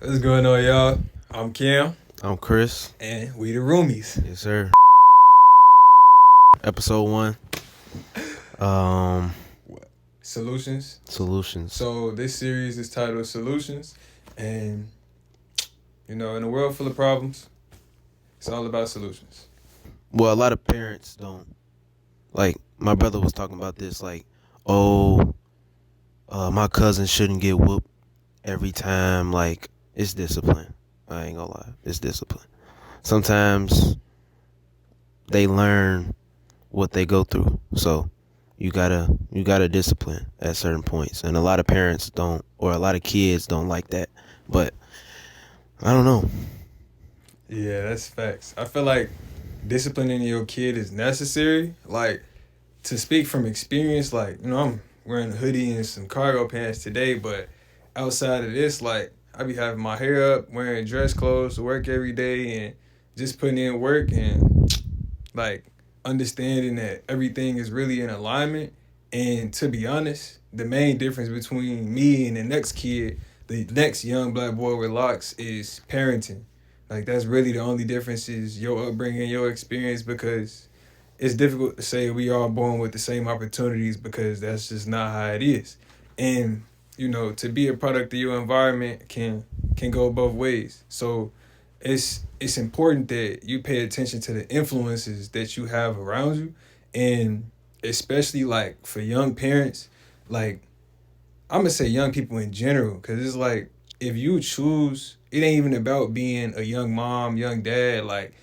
What's going on, y'all? I'm Cam, I'm Chris. and we the roomies. Yes, sir. Episode 1. Solutions. Solutions. So this series is titled Solutions, and in a world full of problems, it's all about solutions. Well, a lot of parents don't. Like, my brother was talking about this, like, my cousin shouldn't get whooped every time. Like, it's discipline. I ain't gonna lie. It's discipline. Sometimes they learn what they go through. So you gotta discipline at certain points. And a lot of parents don't, or a lot of kids don't like that. But I don't know. Yeah, that's facts. I feel like disciplining your kid is necessary. Like, to speak from experience, like, I'm wearing a hoodie and some cargo pants today, but outside of this, like, I be having my hair up, wearing dress clothes to work every day, and just putting in work and, like, understanding that everything is really in alignment. And to be honest, the main difference between me and the next kid, the next young black boy with locks, is parenting. Like, that's really the only difference is your upbringing, your experience, because it's difficult to say we all born with the same opportunities because that's just not how it is. And, to be a product of your environment can go both ways. So it's important that you pay attention to the influences that you have around you. And especially, like, for young parents, like, I'm going to say young people in general, because it's like, if you choose, it ain't even about being a young mom, young dad. Like,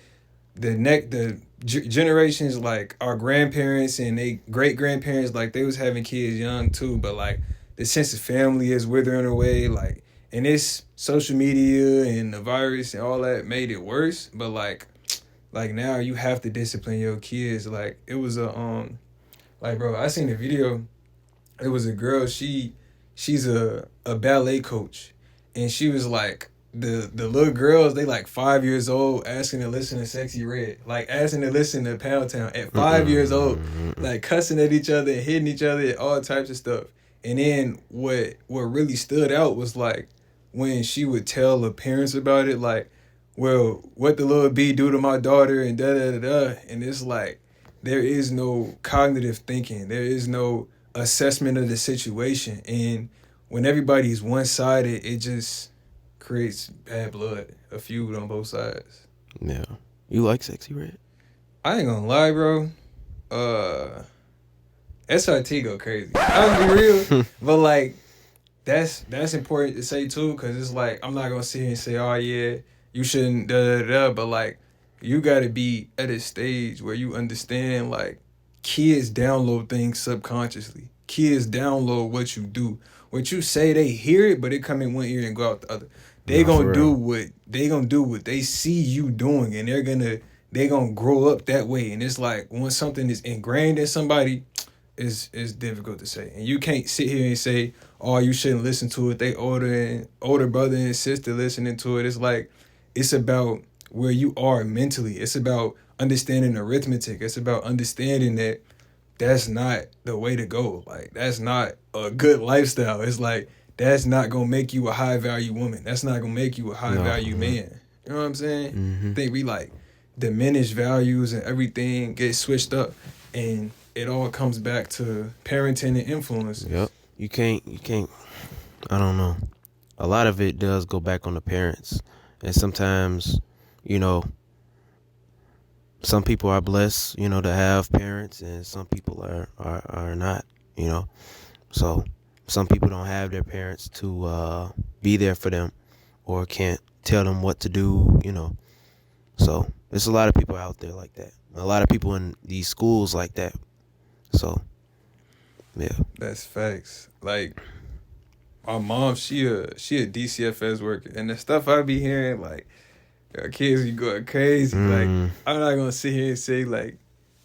the generations, like our grandparents and they great grandparents, like, they was having kids young too, but like the sense of family is withering away. Like, and this social media and the virus and all that made it worse. But like now you have to discipline your kids. Like, it was like, bro, I seen a video. It was a girl. She's a ballet coach, and she was like, the little girls, they like 5 years old, asking to listen to Sexy Red, like asking to listen to Pound Town at 5 years old, like cussing at each other and hitting each other and all types of stuff. And then what really stood out was like when she would tell the parents about it, like, well, what the little B do to my daughter and da da da da. And it's like there is no cognitive thinking, there is no assessment of the situation, and when everybody's one sided, it just creates bad blood, a feud on both sides. Yeah. You like Sexy Red? I ain't gonna lie, bro. SRT go crazy. I'll be real, but like that's important to say too, because it's like I'm not gonna sit here and say, oh yeah, you shouldn't da da da, but like you gotta be at a stage where you understand, like, kids download things subconsciously. Kids download what you do. What you say, they hear it, but it come in one ear and go out the other. They gonna do what they see you doing, and they gonna grow up that way. And it's like when something is ingrained in somebody, it's difficult to say. And you can't sit here and say, oh, you shouldn't listen to it. They older brother and sister listening to it. It's like it's about where you are mentally. It's about understanding arithmetic. It's about understanding that that's not the way to go. Like, that's not a good lifestyle. It's like that's not gonna make you a high value woman. That's not gonna make you a high value man. You know what I'm saying? Mm-hmm. I think we like diminish values and everything gets switched up, and it all comes back to parenting and influence. Yep. You can't I don't know. A lot of it does go back on the parents. And sometimes, some people are blessed, to have parents, and some people are not, So some people don't have their parents to be there for them or can't tell them what to do, So there's a lot of people out there like that. A lot of people in these schools like that. So, yeah. That's facts. Like, my mom, she a DCFS worker, and the stuff I be hearing, like, kids be going crazy. Like, I'm not gonna sit here and say, like,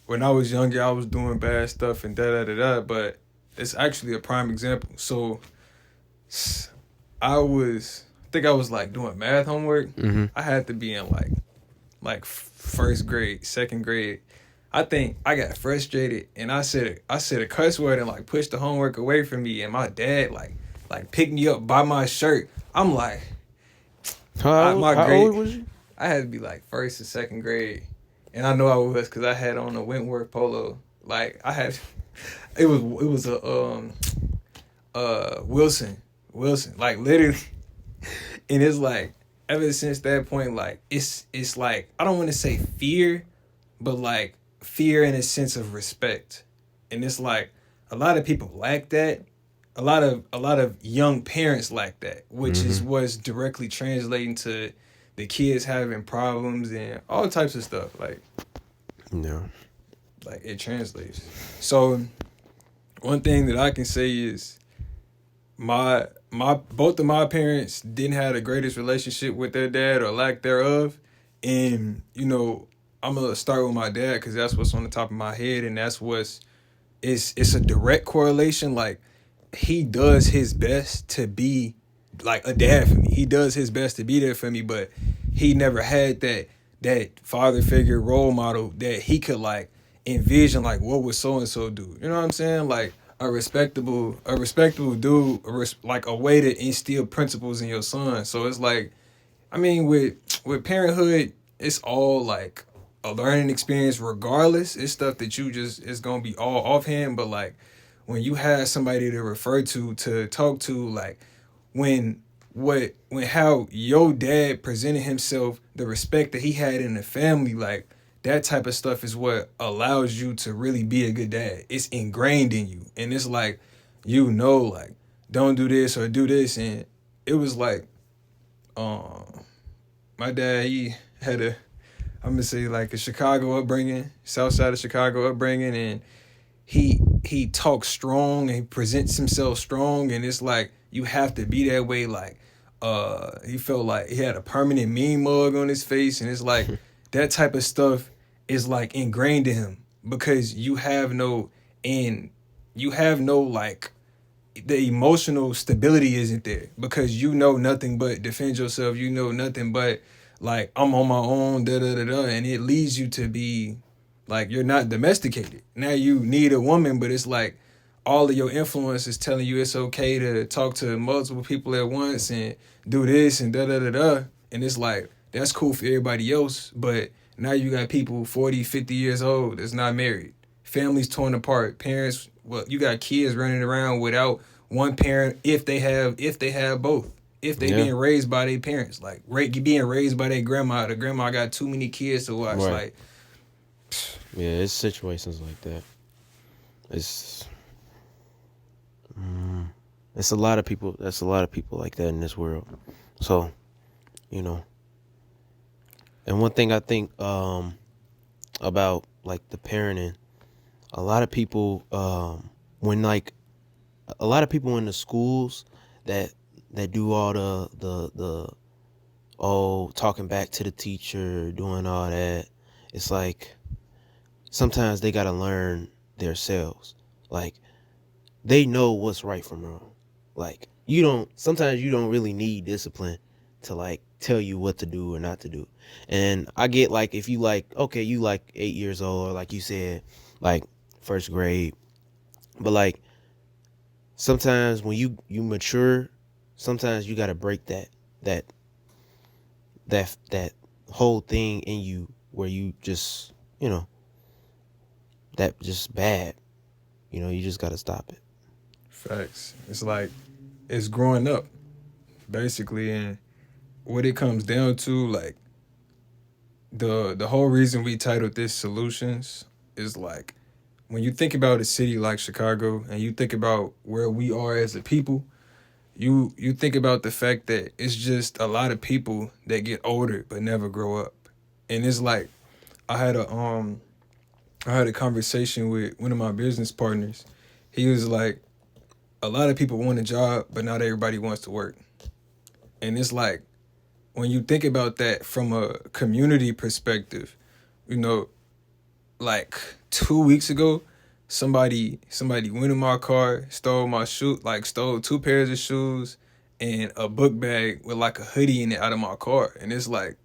when I was younger, I was doing bad stuff and da da da da, but it's actually a prime example. So, I think I was like doing math homework. Mm-hmm. I had to be in like first grade, second grade. I think I got frustrated and I said a cuss word and like pushed the homework away from me, and my dad like picked me up by my shirt. I'm like, My How grade, old was you? I had to be like first or second grade, and I know I was because I had on a Wentworth polo. Like I had, it was a Wilson, like literally, and it's like ever since that point, like it's like I don't want to say fear, but like fear in a sense of respect, and it's like a lot of people lack that. A lot of young parents lack that, which is Mm-hmm. what's directly translating to the kids having problems and all types of stuff. No. Like it translates. So one thing that I can say is my both of my parents didn't have the greatest relationship with their dad or lack thereof, and I'm gonna start with my dad because that's what's on the top of my head, and that's what's it's a direct correlation. Like he does his best to be like a dad for me. He does his best to be there for me, but he never had that father figure role model that he could like envision like what would so and so do. You know what I'm saying? Like a respectable dude, like a way to instill principles in your son. So it's like, I mean, with parenthood, it's all like a learning experience. Regardless, it's stuff that you just it's gonna be all offhand. But like when you have somebody to refer to talk to, like when how your dad presented himself, the respect that he had in the family, like that type of stuff is what allows you to really be a good dad. It's ingrained in you, and it's like like don't do this or do this, and it was like um my dad he had a I'm gonna say like a Chicago upbringing, South Side of Chicago upbringing, and he talks strong and he presents himself strong, and it's like you have to be that way. Like he felt like he had a permanent mean mug on his face, and it's like that type of stuff is like ingrained in him because you have no like the emotional stability isn't there because you know nothing but defend yourself. You know nothing but like I'm on my own, da da da da, and it leads you to be like you're not domesticated. Now you need a woman, but it's like all of your influence is telling you it's okay to talk to multiple people at once and do this and da da da da, and it's like that's cool for everybody else, but now you got people 40, 50 years old that's not married, families torn apart, parents. Well, you got kids running around without one parent if they have both. If they Yeah. being raised by their parents, like being raised by their grandma, the grandma got too many kids to watch. Right. Like, Yeah, it's situations like that. It's it's a lot of people. That's a lot of people like that in this world. So, you know, and one thing I think about like the parenting, a lot of people when like a lot of people in the schools that do all the talking back to the teacher, doing all that. It's like sometimes they gotta learn themselves. Like they know what's right from wrong. Like sometimes you don't really need discipline to like tell you what to do or not to do. And I get like if you like okay, you like 8 years old or like you said, like first grade. But like sometimes when you mature, sometimes you gotta break that that whole thing in you where you just that just bad. You just gotta stop it. facts. It's like it's growing up, basically, and what it comes down to, like the whole reason we titled this "Solutions" is like when you think about a city like Chicago and you think about where we are as a people, you think about the fact that it's just a lot of people that get older but never grow up, and it's like I had a I had a conversation with one of my business partners. He was like, a lot of people want a job, but not everybody wants to work. And it's like, when you think about that from a community perspective, you know, like 2 weeks ago, somebody went in my car, stole my shoe, like stole two pairs of shoes and a book bag with like a hoodie in it out of my car. And it's like,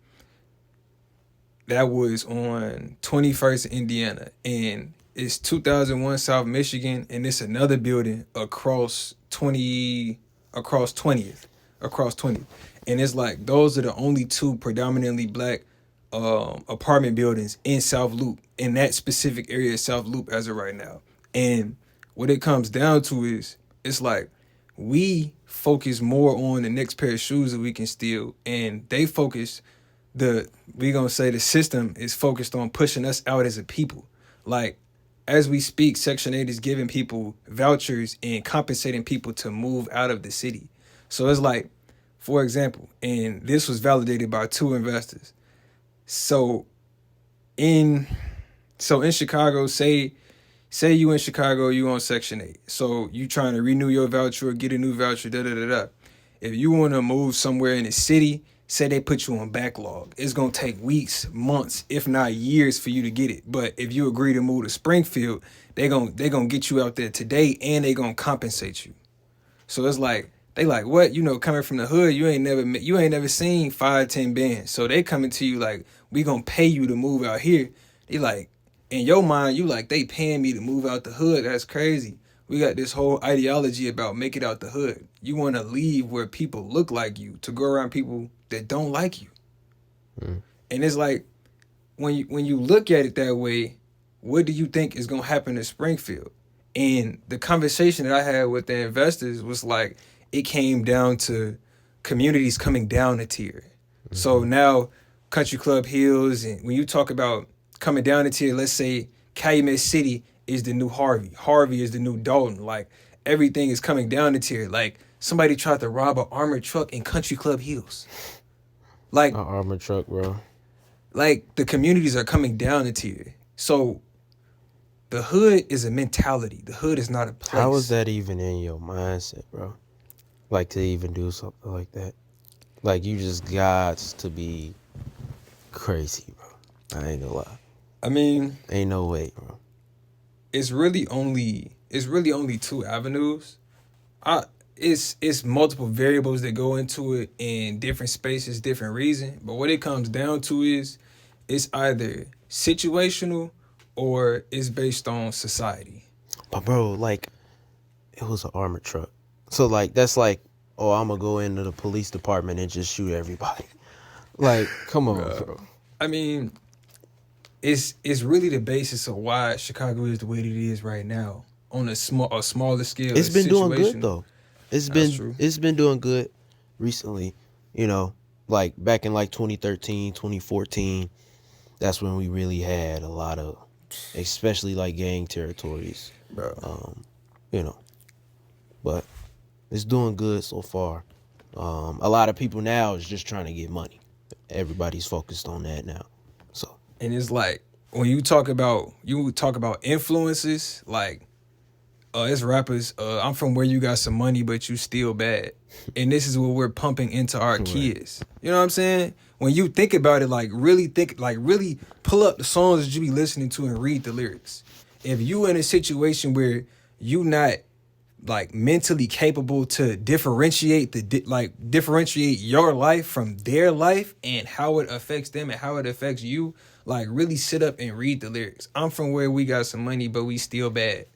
that was on 21st Indiana, and it's 2001 South Michigan, and it's another building across 20th, across 20th. And it's like those are the only two predominantly black apartment buildings in South Loop, in that specific area of South Loop as of right now. And what it comes down to is it's like we focus more on the next pair of shoes that we can steal, and they focus we gonna say the system is focused on pushing us out as a people. Like as we speak, Section 8 is giving people vouchers and compensating people to move out of the city. So it's like, for example, and this was validated by two investors. So in Chicago, say you in Chicago, you on Section 8. So you trying to renew your voucher or get a new voucher, da da da da. If you want to move somewhere in the city, say they put you on backlog, it's going to take weeks, months, if not years for you to get it. But if you agree to move to Springfield, they gonna get you out there today, and they going to compensate you. So it's like, they like, what? You know, coming from the hood, you ain't never seen 5-10 bands. So they coming to you like, we going to pay you to move out here. They like, in your mind, you like, they paying me to move out the hood. That's crazy. We got this whole ideology about make it out the hood. You want to leave where people look like you to go around people that don't like you. And it's like, when you look at it that way, what do you think is going to happen to Springfield? And the conversation that I had with the investors was like, it came down to communities coming down a tier. So now Country Club Hills, and when you talk about coming down a tier, let's say Calumet City is the new Harvey. Harvey is the new Dalton. Like, everything is coming down a tier. Like, somebody tried to rob an armored truck in Country Club Hills. Like, An armored truck, bro. Like, the communities are coming down a tier. So the hood is a mentality. The hood is not a place. How is that even in your mindset, bro? Like, to even do something like that? Like, you just got to be crazy, bro. I ain't gonna lie. I mean, ain't no way, bro. It's really only two avenues. It's multiple variables that go into it in different spaces, different reasons. But what it comes down to is it's either situational or it's based on society. But bro, like, it was an armored truck. So like, that's like, oh, I'm gonna go into the police department and just shoot everybody. Like, come on, bro. I mean, it's really the basis of why Chicago is the way that it is right now on a smaller scale. It's been doing good though. It's been doing good recently. You know, like back in like 2013, 2014, that's when we really had a lot of, especially like gang territories. Bro. You know, but it's doing good so far. A lot of people now is just trying to get money. Everybody's focused on that now. So, and it's like, when you talk about influences, like, it's rappers, I'm from where you got some money, but you still bad. And this is what we're pumping into our kids. You know what I'm saying? When you think about it, really pull up the songs that you be listening to and read the lyrics. If you in a situation where you not like mentally capable to differentiate your life from their life and how it affects them and how it affects you, like, really sit up and read the lyrics. I'm from where we got some money, but we still bad.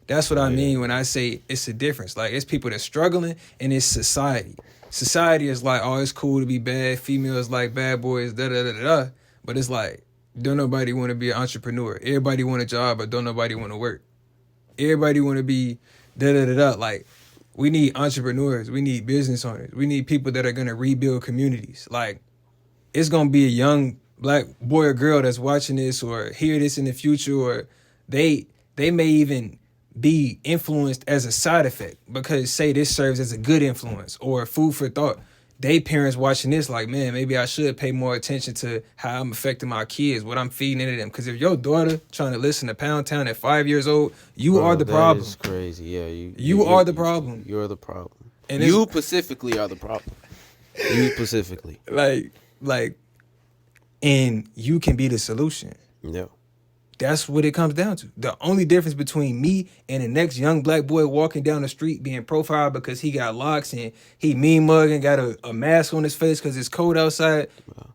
That's what I mean when I say it's a difference. Like, it's people that's struggling, and it's society. Society is like, oh, it's cool to be bad. Females like bad boys, da-da-da-da-da. But it's like, don't nobody want to be an entrepreneur. Everybody want a job, but don't nobody want to work. Everybody want to be da-da-da-da. Like, we need entrepreneurs. We need business owners. We need people that are going to rebuild communities. Like, it's going to be a young black boy or girl that's watching this or hear this in the future, or they may even be influenced as a side effect because, say, this serves as a good influence or food for thought. They parents watching this like, man, maybe I should pay more attention to how I'm affecting my kids, what I'm feeding into them. Because if your daughter trying to listen to Pound Town at 5 years old, you are the problem. That is crazy. Yeah, you are the problem. You're the problem. And you specifically are the problem. You specifically. Like, and you can be the solution. Yeah. That's what it comes down to. The only difference between me and the next young black boy walking down the street being profiled because he got locks and he mean mugging, got a mask on his face because it's cold outside,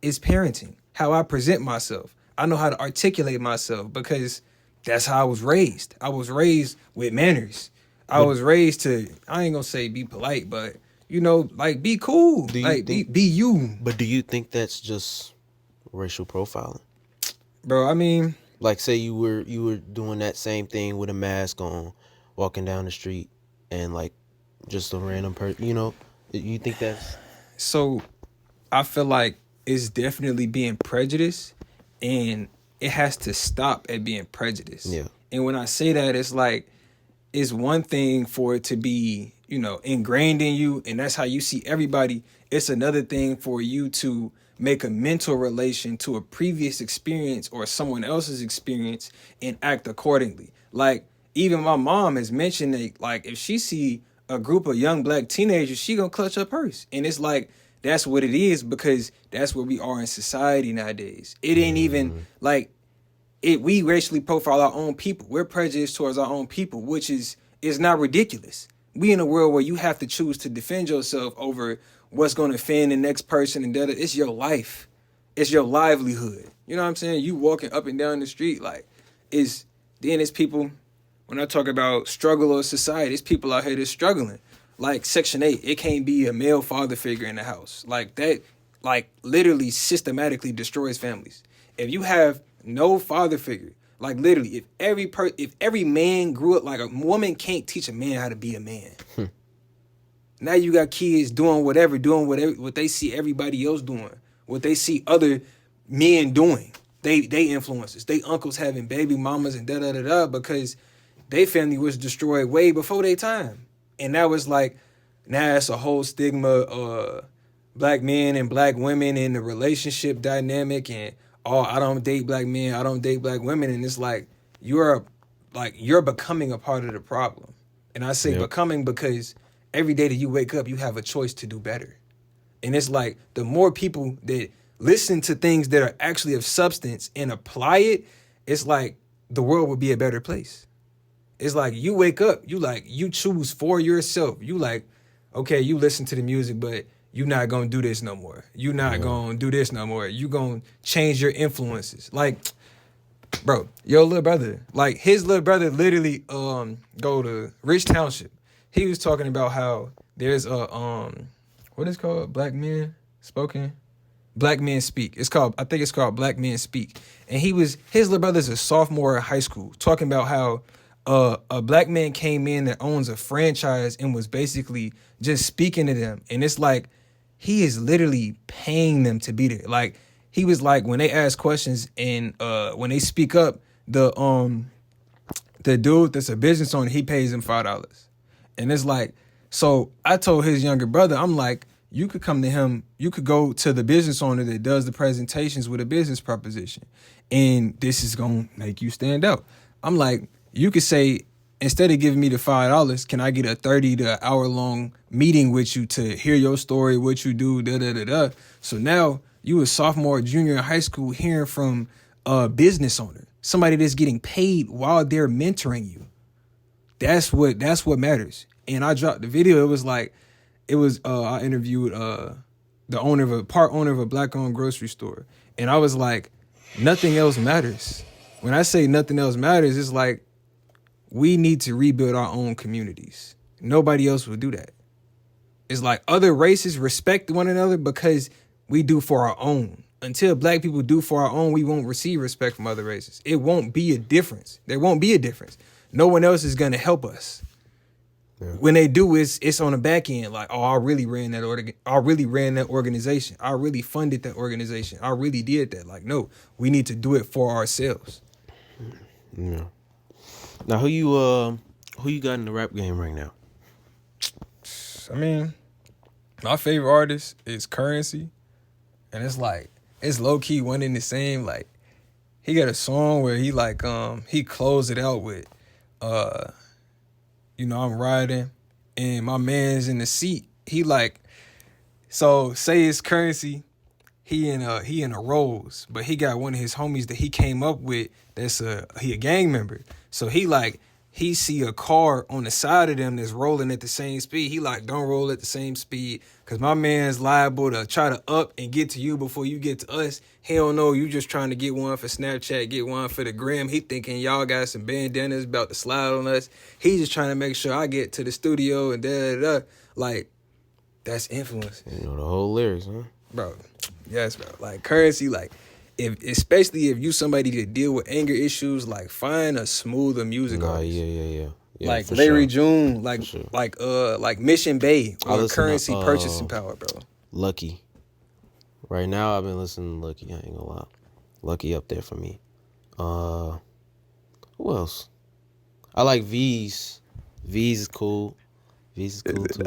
is parenting. How I present myself. I know how to articulate myself because that's how I was raised. I was raised with manners. I was raised to, I ain't gonna say be polite, but you know, like be cool. Do you Like think? be you. But do you think that's just racial profiling? Bro, I mean, Like, say you were doing that same thing with a mask on, walking down the street, and like just a random person. You know, you think that's so I feel like it's definitely being prejudiced, and it has to stop at being prejudiced. yeah, And when I say that, it's like it's one thing for it to be, you know, ingrained in you, and that's how you see everybody. It's another thing for you to make a mental relation to a previous experience or someone else's experience and act accordingly. Like even my mom has mentioned that, like if she see a group of young black teenagers, she gonna clutch her purse, and it's like that's what it is because that's where we are in society nowadays. It ain't even like it. We racially profile our own people. We're prejudiced towards our own people, which is not ridiculous. We in a world where you have to choose to defend yourself over what's going to offend the next person, and that it's your life, it's your livelihood. You know what I'm saying? You walking up and down the street, like it's people. When I talk about struggle of society, it's people out here that's struggling. Like Section 8, it can't be a male father figure in the house. Like that, like literally systematically destroys families. If you have no father figure, like literally, if every man grew up like a woman can't teach a man how to be a man. Now you got kids doing whatever what they see everybody else doing, what they see other men doing. They influences, they uncles having baby mamas and da da da da because their family was destroyed way before their time. And that was like, now it's a whole stigma, black men and black women in the relationship dynamic, and I don't date black men, I don't date black women, and it's like you're becoming a part of the problem. And I say becoming because every day that you wake up, you have a choice to do better. And it's like the more people that listen to things that are actually of substance and apply it, it's like the world would be a better place. It's like you wake up, you choose for yourself. You like, okay, you listen to the music, but you not gonna do this no more. You not gonna do this no more. You gonna change your influences. Like, bro, your little brother, like his little brother literally go to Rich Township. He was talking about how there's a what is it called? Black Men Speak. I think it's called Black Men Speak. And his little brother's a sophomore in high school, talking about how a black man came in that owns a franchise and was basically just speaking to them. And it's like, he is literally paying them to be there. Like, he was like, when they ask questions and when they speak up, the dude that's a business owner, he pays them $5. And it's like, so I told his younger brother, I'm like, you could come to him, you could go to the business owner that does the presentations with a business proposition, and this is gonna make you stand out. I'm like, you could say, instead of giving me the $5, can I get a 30 to hour long meeting with you to hear your story, what you do, da da da da. So now you a sophomore, junior in high school, hearing from a business owner, somebody that's getting paid while they're mentoring you. That's what matters. And I dropped the video. It was I interviewed the part owner of a black owned grocery store. And I was like, nothing else matters. When I say nothing else matters, it's like, we need to rebuild our own communities. Nobody else will do that. It's like other races respect one another because we do for our own. Until black people do for our own, we won't receive respect from other races. It won't be a difference. There won't be a difference. No one else is going to help us. Yeah. When they do, it's on the back end. Like, oh, I really ran that organization. I really funded that organization. I really did that. Like, no, we need to do it for ourselves. Yeah. Now, who you got in the rap game right now? I mean, my favorite artist is Currency, and it's like, it's low key one in the same. Like, he got a song where he like he closed it out with I'm riding and my man's in the seat. He like, so say it's Currency, he in a Rolls, but he got one of his homies that he came up with that's he a gang member. So he see a car on the side of them that's rolling at the same speed. He like, don't roll at the same speed because my man's liable to try to up and get to you before you get to us. He don't know you just trying to get one for Snapchat, get one for the gram. He thinking y'all got some bandanas about to slide on us. He just trying to make sure I get to the studio and da-da-da. Like, That's influence. You know the whole lyrics, huh? Bro. Yes, bro. Like Currency, like especially if you somebody to deal with anger issues, like find a smoother music artist. Yeah, like Larry sure. June, like sure. like Mission Bay I or listen Currency to, Purchasing Power, bro. Lucky. Right now I've been listening to Lucky, I ain't gonna lie. Lucky up there for me. Who else? I like V's. V's is cool. V's is cool too.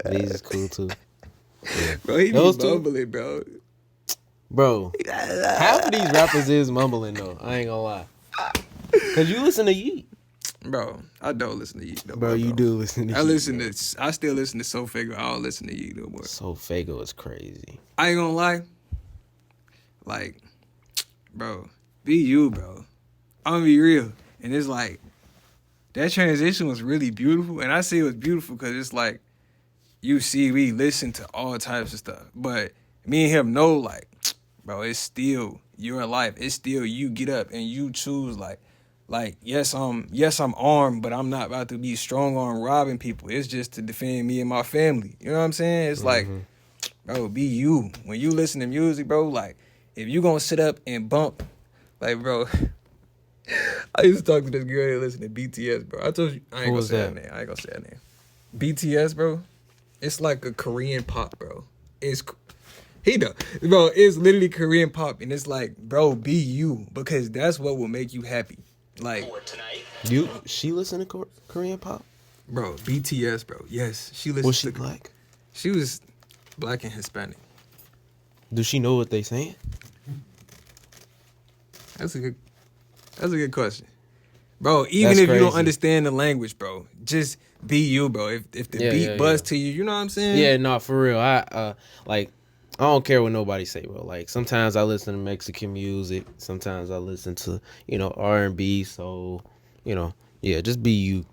V's is cool too. Yeah. Bro, he be Those two? mumbling, bro. Bro, half of these rappers is mumbling though. I ain't gonna lie. Cause you listen to Yeet. Bro, I don't listen to Yeet no Bro, more, you do listen to Yeet. I still listen to So Fago. I don't listen to Yeet no more. So Fago is crazy. I ain't gonna lie. Like, bro, be you, bro. I'm gonna be real. And it's like, that transition was really beautiful. And I say it was beautiful because it's like, you see, we listen to all types of stuff. But me and him know, like, bro, it's still your life. It's still you get up and you choose, yes, I'm armed, but I'm not about to be strong arm robbing people. It's just to defend me and my family. You know what I'm saying? It's like, bro, be you. When you listen to music, bro, like, if you gonna sit up and bump, like, bro, I used to talk to this girl that listened to BTS, bro. I told you, I ain't gonna say that name. I ain't gonna say that name. BTS, bro, it's like a Korean pop, bro. It's literally Korean pop, and it's like, bro, be you, because that's what will make you happy. Like, she listen to Korean pop? Bro, BTS, bro. Yes, she listened. Was she black? She was black and Hispanic. Do she know what they saying? That's a good question. Bro, even if you don't understand the language, bro, just be you, bro. If the beat buzz to you, you know what I'm saying? Yeah, no, for real. I don't care what nobody say, bro. Like, sometimes I listen to Mexican music. Sometimes I listen to, R&B. So, just be you,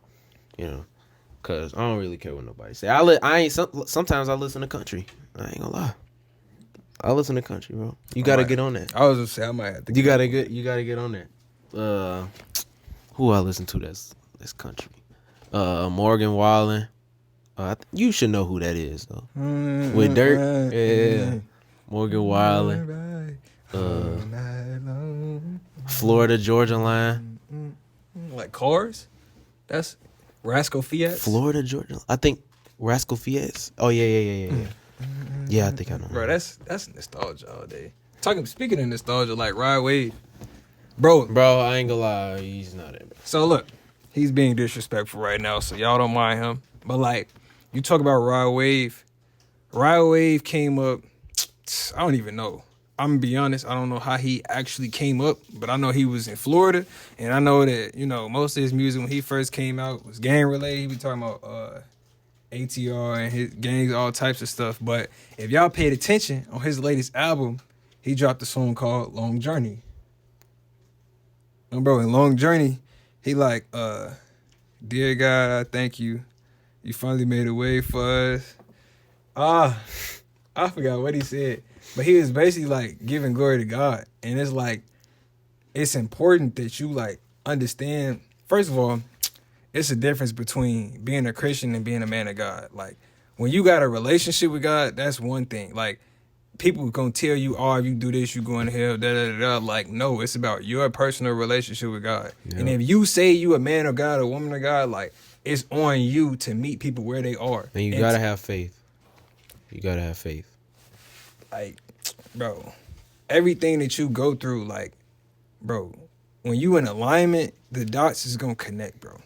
because I don't really care what nobody say. Sometimes I listen to country. I ain't gonna lie. I listen to country, bro. You gotta get on that. I was gonna say I might have to. You gotta get on that. Who I listen to that's country? Morgan Wallen. You should know who that is though. With Dirt, yeah. Morgan Wallen. Florida Georgia Line. Like Cars? That's Rascal Fiat. Florida Georgia. I think Rascal Fiat. Oh yeah. Yeah, I think I know. Bro, that's nostalgia all day. Speaking of nostalgia, like Rod Wave. Bro, I ain't gonna lie, he's not it. So look, he's being disrespectful right now, so y'all don't mind him. But like, you talk about Rod Wave. Rod Wave came up, I don't even know. I'm gonna be honest, I don't know how he actually came up, but I know he was in Florida, and I know that, most of his music when he first came out was gang related. He be talking about ATR and his gangs, all types of stuff. But if y'all paid attention on his latest album, he dropped a song called Long Journey. And bro, in Long Journey, he like, dear God, I thank you. You finally made a way for us. I forgot what he said. But he was basically like giving glory to God. And it's like, it's important that you like understand, first of all, it's a difference between being a Christian and being a man of God. Like, when you got a relationship with God, that's one thing. Like, people gonna tell you, if you do this, you going to hell, da-da-da-da. Like, no, it's about your personal relationship with God. Yeah. And if you say you a man of God or woman of God, like, it's on you to meet people where they are. And you gotta have faith. You gotta have faith. Like, bro, everything that you go through, like, bro, when you in alignment, the dots is gonna connect, bro.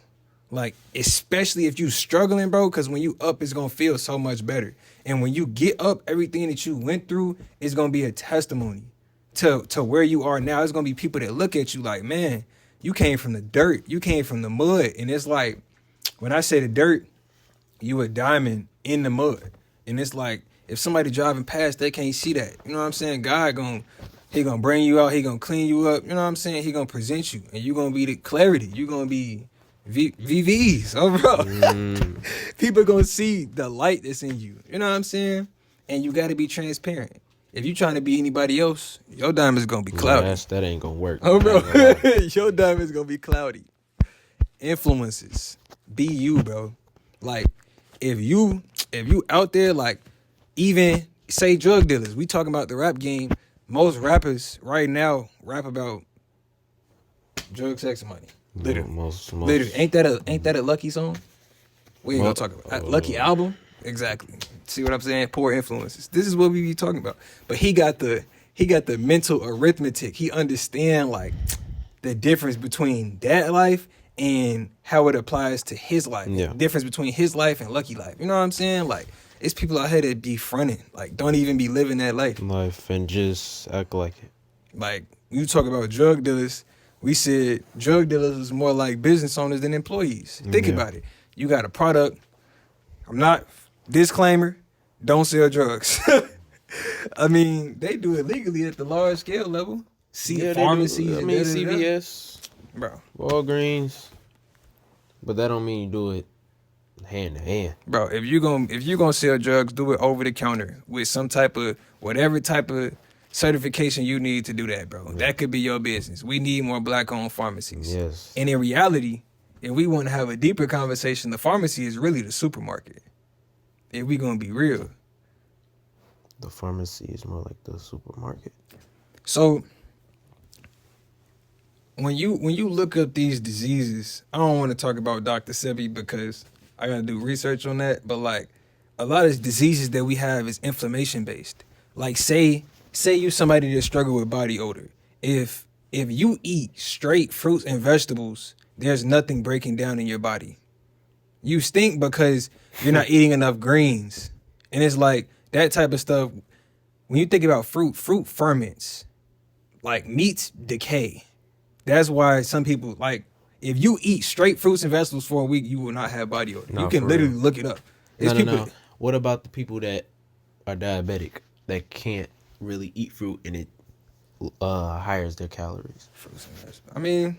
Like, especially if you struggling, bro, because when you up, it's going to feel so much better. And when you get up, everything that you went through is going to be a testimony to where you are now. It's going to be people that look at you like, man, you came from the dirt. You came from the mud. And it's like, when I say the dirt, you a diamond in the mud. And it's like, if somebody driving past, they can't see that. You know what I'm saying? God he going to bring you out. He going to clean you up. You know what I'm saying? He going to present you. And you going to be the clarity. You going to be VVs, bro. People gonna see the light that's in you. You know what I'm saying? And you gotta be transparent. If you trying to be anybody else, your diamond's gonna be cloudy. That ain't gonna work. Bro. Your diamond's gonna be cloudy. Influences. Be you, bro. Like, if you if you out there, like, even say drug dealers, we talking about the rap game. Most rappers right now rap about drug, sex, and money. Literally, literally. Ain't that a Lucky song? We ain't gonna talk about Lucky album. Exactly. See what I'm saying? Poor influences. This is what we be talking about. But he got the mental arithmetic. He understand like the difference between that life and how it applies to his life. Yeah. The difference between his life and Lucky life. You know what I'm saying? Like, it's people out here that be fronting. Like, don't even be living that life. And just act like it. Like, you talk about drug dealers. We said drug dealers is more like business owners than employees. Think about it. You got a product. Disclaimer, don't sell drugs. I mean, they do it legally at the large scale level. Pharmacies. I mean, CVS, bro, Walgreens, but that don't mean you do it hand to hand, bro. If you gonna sell drugs, do it over the counter with some type of whatever type of certification you need to do that, bro. Yeah. That could be your business. We need more black-owned pharmacies. Yes. And in reality, if we want to have a deeper conversation, the pharmacy is really the supermarket. If we gonna be real, the pharmacy is more like the supermarket. So when you look up these diseases, I don't want to talk about Dr. Sebi because I gotta do research on that. But like a lot of diseases that we have is inflammation based. Like say you somebody that struggle with body odor. If you eat straight fruits and vegetables, there's nothing breaking down in your body. You stink because you're not eating enough greens. And it's like that type of stuff. When you think about fruit ferments. Like meats decay. That's why some people, like, if you eat straight fruits and vegetables for a week, you will not have body odor. You can literally look it up. No. What about the people that are diabetic that can't really eat fruit and it hires their calories? Fruits and vegetables. I mean,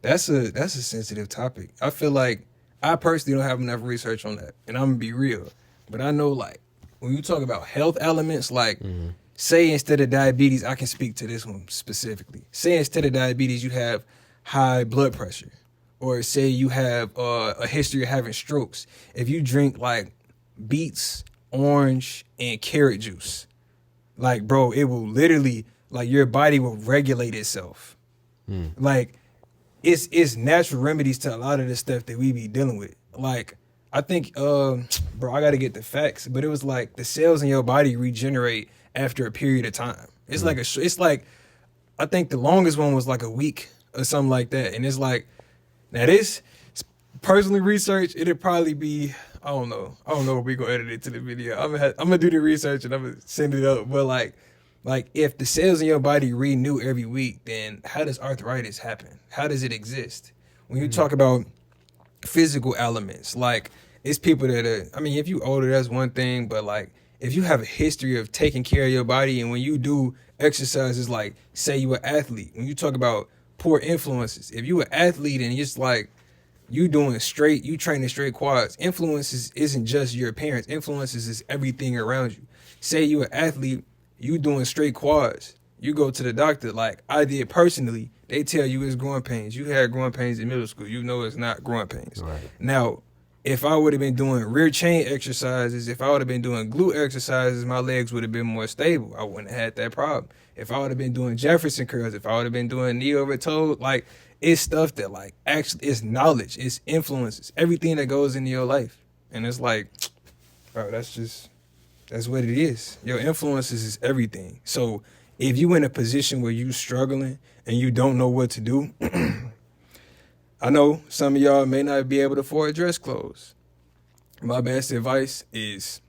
that's a sensitive topic. I feel like I personally don't have enough research on that, and I'm gonna be real. But I know, like, when you talk about health elements, like, say instead of diabetes, I can speak to this one specifically. Say instead of diabetes, you have high blood pressure, or say you have a history of having strokes. If you drink like beets, orange, and carrot juice, like, bro, it will literally, like, your body will regulate itself. Like, it's natural remedies to a lot of the stuff that we be dealing with. Like, I think, bro, I got to get the facts, but it was like the cells in your body regenerate after a period of time. It's like I think the longest one was like a week or something like that. And it's like, now this, personally research, it'd probably be, I don't know if we gonna edit it to the video. I'm gonna do the research and I'm gonna send it up. But like if the cells in your body renew every week, then how does arthritis happen? How does it exist? When you talk about physical elements, like, it's people that are, I mean, if you older, that's one thing, but like, if you have a history of taking care of your body, and when you do exercises, like, say you an athlete, when you talk about poor influences, if you an athlete and it's like you training straight quads, influences isn't just your appearance, influences is everything around you. Say you an athlete, you doing straight quads, you go to the doctor, like I did personally, they tell you it's growing pains. You had growing pains in middle school, you know it's not growing pains. Right. Now, if I would have been doing rear chain exercises, if I would have been doing glute exercises, my legs would have been more stable. I wouldn't have had that problem. If I would have been doing Jefferson curls, if I would have been doing knee over toe, like, it's stuff that, like, actually, it's knowledge, it's influences, everything that goes into your life. And it's like, bro, that's what it is. Your influences is everything. So if you in a position where you struggling and you don't know what to do, I know some of y'all may not be able to afford dress clothes. My best advice is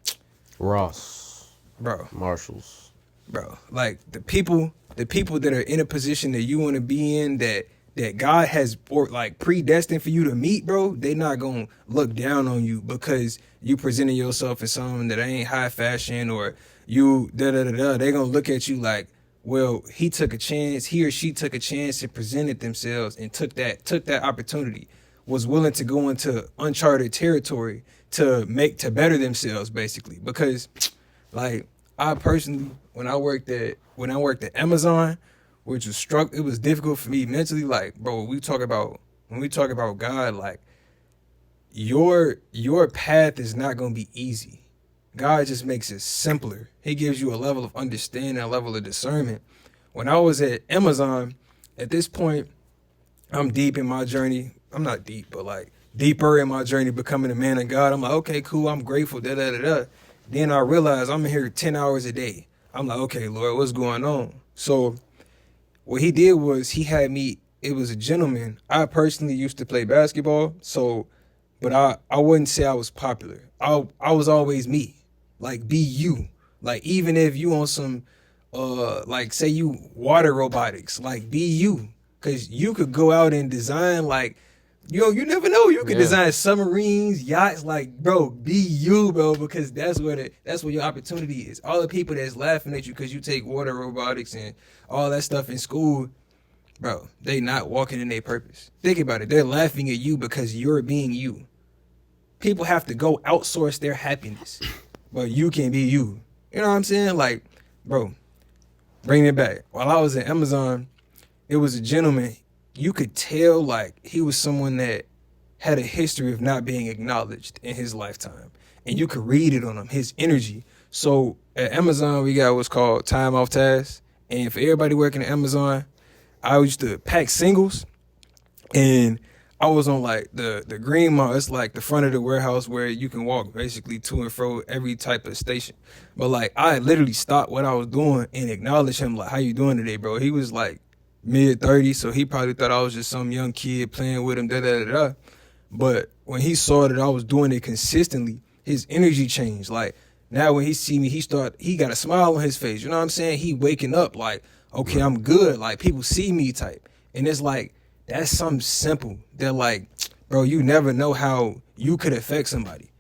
Ross, bro, Marshalls, bro. Like, the people that are in a position that you want to be in, that God has predestined for you to meet, bro. They not gonna look down on you because you presenting yourself as something that ain't high fashion, or you They gonna look at you like, well, he or she took a chance and presented themselves and took that opportunity, was willing to go into uncharted territory to better themselves, basically. Because, like, I personally, when I worked at Amazon, which was it was difficult for me mentally. Like, bro, when we talk about God, like, your path is not gonna be easy. God just makes it simpler. He gives you a level of understanding, a level of discernment. When I was at Amazon, at this point, I'm deep in my journey. I'm not deep, but like deeper in my journey becoming a man of God. I'm like, okay, cool. I'm grateful. Da da da da. Then I realize I'm here 10 hours a day. I'm like, okay, Lord, what's going on? So what he did was he had me. It was a gentleman. I personally used to play basketball, but I wouldn't say I was popular. I was always me. Like, be you. Like, even if you on some like say you water robotics, like be you. Cause you could go out and design like, you never know. You could design submarines, yachts, like, bro, be you, bro, because that's where your opportunity is. All the people that's laughing at you because you take water robotics and all that stuff in school, bro, they not walking in their purpose. Think about it. They're laughing at you because you're being you. People have to go outsource their happiness, but you can be you. You know what I'm saying? Like, bro, bring it back. While I was at Amazon, it was a gentleman. You could tell like he was someone that had a history of not being acknowledged in his lifetime. And you could read it on him, his energy. So at Amazon, we got what's called time off task. And for everybody working at Amazon, I used to pack singles. And I was on like the green mall. It's like the front of the warehouse where you can walk basically to and fro every type of station. But like I literally stopped what I was doing and acknowledged him like, how you doing today, bro? He was like mid-30s, so he probably thought I was just some young kid playing with him, da-da-da-da. But when he saw that I was doing it consistently, his energy changed. Like, now when he see me, he got a smile on his face. You know what I'm saying? He waking up like, okay, I'm good. Like, people see me type. And it's like, that's something simple. They're like, bro, you never know how you could affect somebody.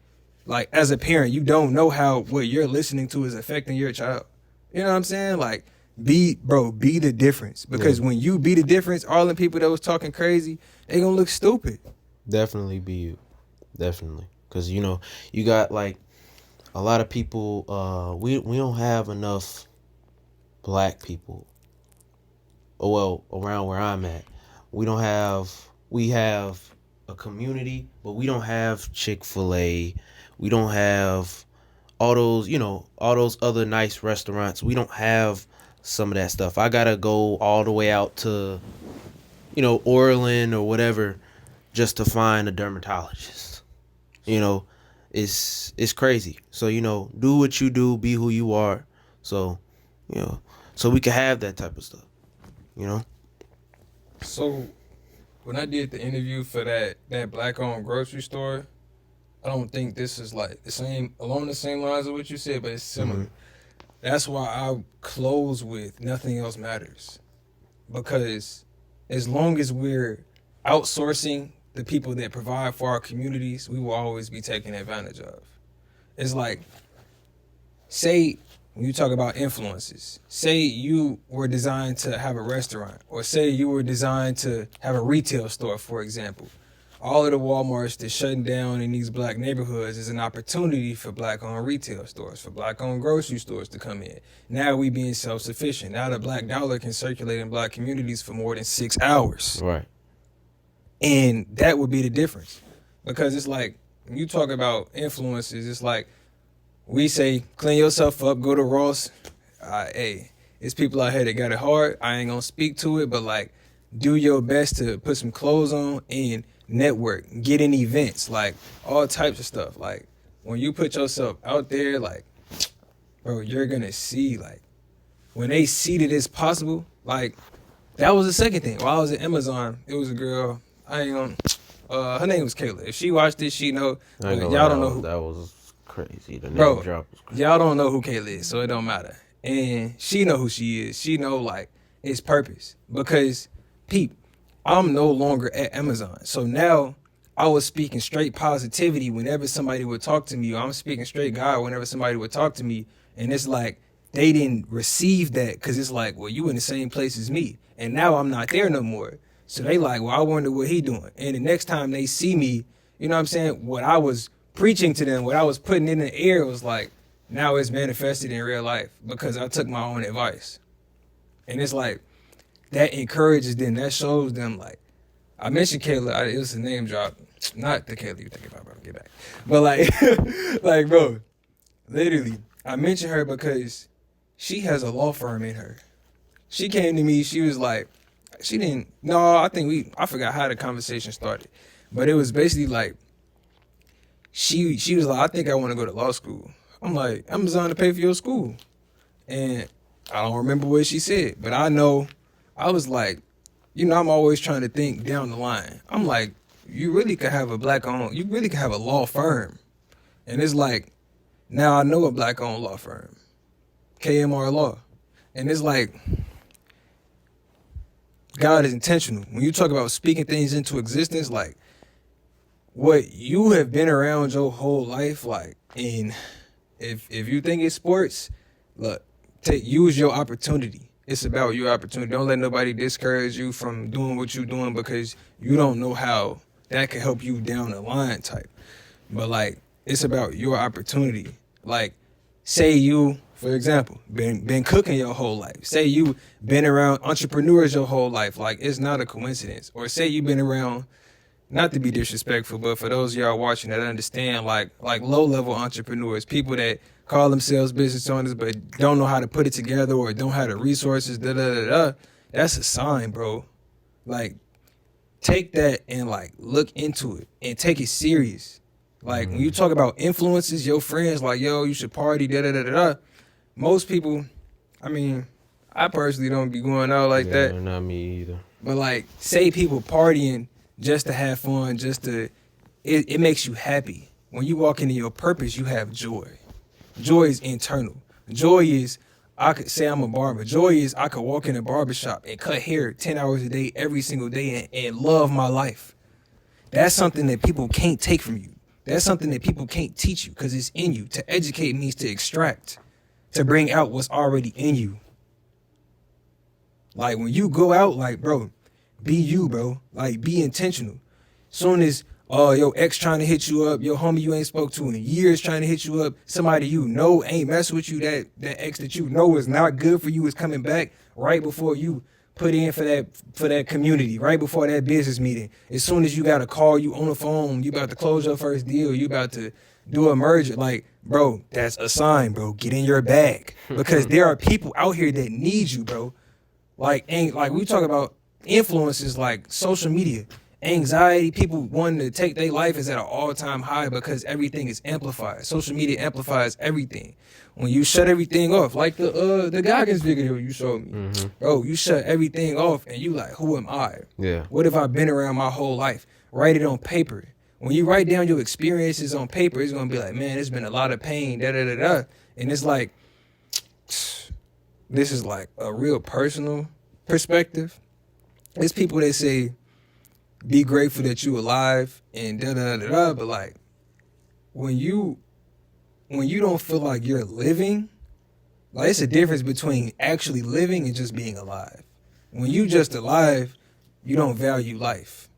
Like, as a parent, you don't know how what you're listening to is affecting your child. You know what I'm saying? Like, be the difference. Because when you be the difference, all the people that was talking crazy, they gonna look stupid. Definitely be you. Definitely. Because, you got like a lot of people, we don't have enough black people. Well, around where I'm at. We have a community, but we don't have Chick-fil-A. We don't have all those other nice restaurants. We don't have some of that stuff. I gotta go all the way out to, Orland or whatever, just to find a dermatologist. It's crazy. So, do what you do, be who you are. So, so we can have that type of stuff. So when I did the interview for that black-owned grocery store, I don't think this is like along the same lines of what you said, but it's similar. Mm-hmm. That's why I close with nothing else matters. Because as long as we're outsourcing the people that provide for our communities, we will always be taken advantage of. It's like, say, when you talk about influences, say you were designed to have a restaurant, or say you were designed to have a retail store, for example. All of the Walmarts that's shutting down in these black neighborhoods is an opportunity for black-owned retail stores, for black-owned grocery stores to come in. Now we being self-sufficient. Now the black dollar can circulate in black communities for more than 6 hours. Right. And that would be the difference. Because it's like, when you talk about influences, it's like, we say, clean yourself up, go to Ross. Hey, it's people out here that got it hard. I ain't gonna speak to it, but like, do your best to put some clothes on and network, get in events, like all types of stuff. Like, when you put yourself out there, like, bro, you're gonna see, like, when they see that it's possible, like, that was the second thing. While I was at Amazon, it was a girl, her name was Kayla. If she watched this, she know. Y'all don't know who. That was crazy. The name drop was crazy. Y'all don't know who Kayla is, so it don't matter. And she know who she is. She know, like, it's purpose. Because, peep, I'm no longer at Amazon. So now I was speaking straight positivity whenever somebody would talk to me, or I'm speaking straight God whenever somebody would talk to me. And it's like, they didn't receive that because it's like, well, you in the same place as me. And now I'm not there no more. So they like, well, I wonder what he doing. And the next time they see me, you know what I'm saying? What I was preaching to them, what I was putting in the air was like, now it's manifested in real life because I took my own advice. And it's like, that encourages them. That shows them, like, I mentioned Kayla. It was a name drop. not the Kayla you think about, bro. Get back. But like, like, bro, literally, I mentioned her because she has a law firm in her. She came to me. She was like, she didn't. No, I forgot how the conversation started, but it was basically like, she was like, I think I want to go to law school. I'm like, Amazon to pay for your school, and I don't remember what she said, but I know I was like, you know, I'm always trying to think down the line. I'm like, you really could have a black-owned, you really could have a law firm. And it's like, now I know a black-owned law firm, KMR Law. And it's like, God is intentional. When you talk about speaking things into existence, like, what you have been around your whole life, like, and if you think it's sports, look, use your opportunity. It's about your opportunity. Don't let nobody discourage you from doing what you're doing because you don't know how that can help you down the line type. But like, it's about your opportunity. Like, say you, for example, been cooking your whole life. Say you been around entrepreneurs your whole life. Like, it's not a coincidence. Or say you've been around, not to be disrespectful, but for those of y'all watching that understand, like low-level entrepreneurs, people that call themselves business owners but don't know how to put it together or don't have the resources, that's a sign, bro. Like, take that and, like, look into it and take it serious. Like, when you talk about influences, your friends, like, yo, you should party, most people, I mean, I personally don't be going out like that. Not me either. But, like, say people partying just to have fun, it makes you happy. When you walk into your purpose, you have joy. Joy is internal. Joy is, I could say I'm a barber. Joy is I could walk in a barbershop and cut hair 10 hours a day, every single day, and love my life. That's something that people can't take from you. That's something that people can't teach you because it's in you. To educate means to extract, to bring out what's already in you. Like, when you go out, like, bro, be you, bro. Like, be intentional. Soon as your ex trying to hit you up, your homie you ain't spoke to in years trying to hit you up, somebody you know ain't messing with you, that ex that you know is not good for you is coming back right before you put in for that community, right before that business meeting. As soon as you got a call, you on the phone, you about to close your first deal, you about to do a merger, like, bro, that's a sign, bro. Get in your bag. Because there are people out here that need you, bro. Like, we talk about influences like social media. Anxiety, people wanting to take their life is at an all-time high because everything is amplified. Social media amplifies everything. When you shut everything off, like the Goggins video you showed me, bro, you shut everything off and you like, who am I? Yeah. What have I been around my whole life? Write it on paper. When you write down your experiences on paper, it's gonna be like, man, there's been a lot of pain, and it's like, this is like a real personal perspective. There's people that say, be grateful that you alive and but like, when you don't feel like you're living, like, it's a difference between actually living and just being alive. When you just alive, you don't value life,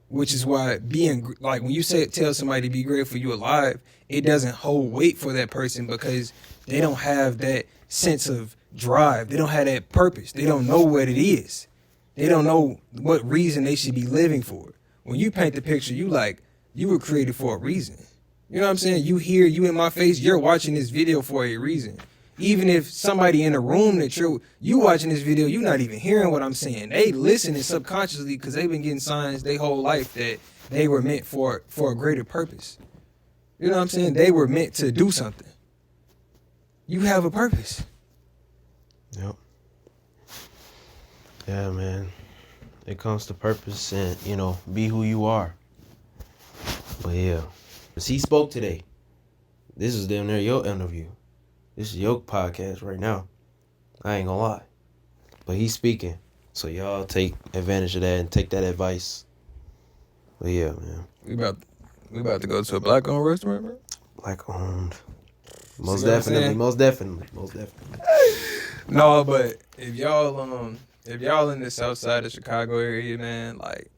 which is why being, like, when you tell somebody to be grateful you alive, it doesn't hold weight for that person because they don't have that sense of drive. They don't have that purpose. They don't know what it is. They don't know what reason they should be living for. When you paint the picture, you like, you were created for a reason. You know what I'm saying? You here, you in my face, you're watching this video for a reason. Even if somebody in the room that you watching this video, you're not even hearing what I'm saying. They listening subconsciously because they've been getting signs their whole life that they were meant for a greater purpose. You know what I'm saying? They were meant to do something. You have a purpose. Yep. Yeah, man. It comes to purpose and, be who you are. But yeah. He spoke today. This is damn near your interview. This is your podcast right now. I ain't gonna lie. But he's speaking. So y'all take advantage of that and take that advice. But yeah, man. We about to go to a black-owned restaurant, bro? Black-owned. Most definitely. No, but if y'all in the south side of Chicago area, man, like,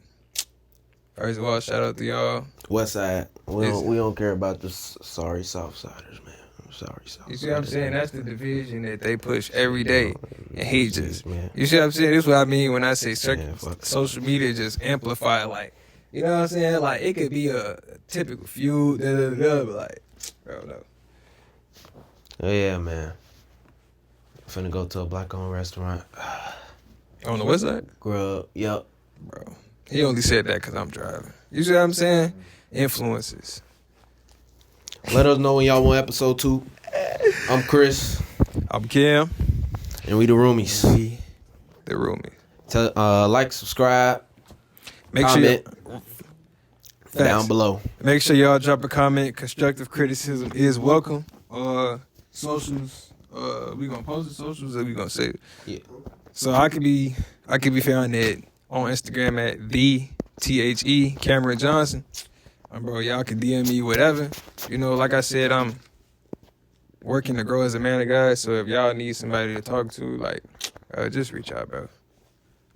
first of all, shout out to y'all. West side. We don't care about the sorry south siders, man. I'm sorry south. You see what I'm saying? That's the division that they push every day. And he just, man. you see what I'm saying? This is what I mean when I say social media just amplify, like, You know what I'm saying? Like, it could be a typical feud, but like, bro, no. Oh yeah, man. Finna go to a black-owned restaurant. On the west side? Grub. Yep. Bro, he only said that because I'm driving. You see what I'm saying? Influences. Let us know when y'all want episode 2. I'm Chris. I'm Kim. And we the roomies. We the roomies. Like, subscribe, Make comment sure down below. Make sure y'all drop a comment. Constructive criticism is welcome. Socials. We gonna post the socials or we gonna save it? Yeah. So I could be found on Instagram at THE Cameron Johnson. Bro, y'all can DM me whatever. You know, like I said, I'm working to grow as a man of God. So if y'all need somebody to talk to, like, just reach out, bro.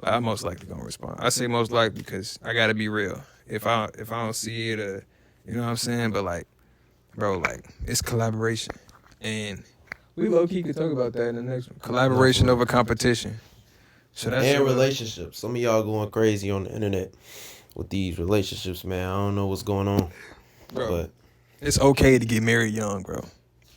Like, I'm most likely gonna respond. I say most likely because I gotta be real. If I don't see it, you know what I'm saying. But like, bro, like, it's collaboration, and we low key could talk about that in the next one. Collaboration over competition. So that's And relationships. Some of y'all going crazy on the internet with these relationships, man. I don't know what's going on, bro. But it's okay to get married young, bro.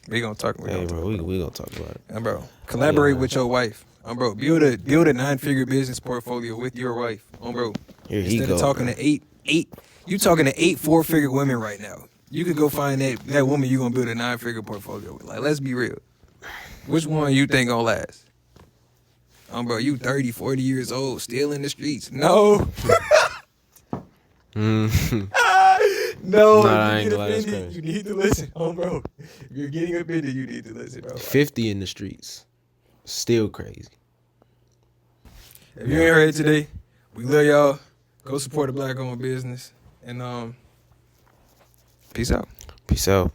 We gonna talk. We gonna talk about it, bro. Collaborate with your wife, bro. Build a 9-figure business portfolio with your wife, bro. Instead of talking to eight, you talking to 8 4-figure women right now. You could go find that woman you gonna build a 9-figure portfolio with. Like, let's be real. Which one you think gonna last? Bro, you 30, 40 years old, still in the streets. No. No, nah, if you get offended, you need to listen. Bro. If you're getting offended, you need to listen, bro. 50 in the streets. Still crazy. If you ain't heard today, we love y'all. Go support a black-owned business. And peace out. Peace out.